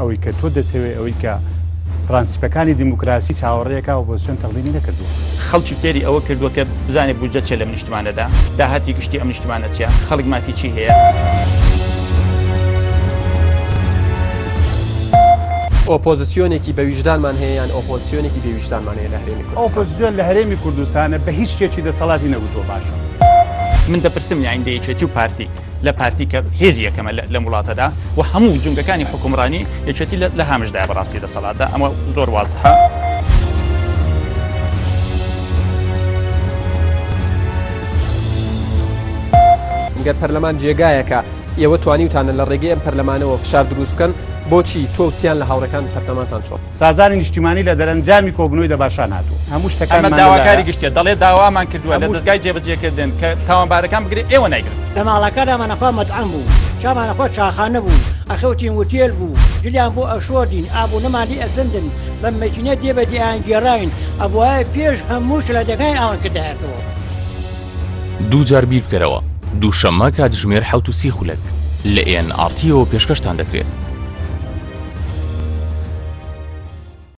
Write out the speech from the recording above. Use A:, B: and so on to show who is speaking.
A: ئەوەی کە تۆ دەتەوێت ئەوەی کە پرانسیپەکانی دیموکراسی چاوەڕێیەکە ئۆپۆزسیۆن تەقلیدی نەکردووە.
B: خەڵکی فێری ئەوە کردووە کە بزانێت بودجە چێ لە نیشتمانەدا، داهاتی گشتی ئەم نیشتمانە چیە، خەڵک مافی چی هەیە.
C: ئۆپۆزسیۆنێکی بە ویژدانمان هەیە یان ئۆپۆزسیۆنێکی بێ ویژدانمان هەیە لە هەرێمی کوردستان.
A: ئۆپۆزسیۆن لە هەرێمی کوردستانە بە هیچ شتێکی دەسەڵاتی نەبووتەوە باشە.
B: من دەپرسم یاندەیەکێتی و پارتی لە پارتی کە هێزی یەکەمە لە وڵاتەدا و هەموو جونگەکانی حوکمڕانی یەکێتی لە هامشدای بەڕاستی دەسەڵاتدا، ئەمە زۆر وازحە.
C: ئەگەر پەرلەمان جێگایەکە ئێوە توانیوتانە لە ڕێگەی ئەم پەرلەمانەوە فشار دروست بکەن، بۆچی تۆسیان لە هاوڕەکان پەرلەمانتان چۆن؟
A: سازاری نیشتیمانی لە دەرەنجامی کۆبنەوەی دەباشان هاتووە. هەموو شتەکان
B: ئەمە داواکاری گشتە دەڵێ داوامان کردووە لە دەستگای جێبەجێکردن کە تاوانبارەکان بگرێت ئێوە نایگرن.
D: لە ماڵەکانمانەخوا مەطعەم بوو، چامانەخوا چاخانە بوو، ئەخەوتین وتێل بوو، جلیان بۆ ئەشۆدین، ئابوو نەمانی ئەسندن، بە مەکینە دێبەدی ئایانگێڕاین، ئەبوایە پێش هەموو شلەدەکانی ئاوان کردهاتەوە.
E: دوو جار بیر بکەرەوە، دووشەممە کاتژمێر 7:30 لە ئێن ئارتیەوە پێشکەشتان دەکرێت.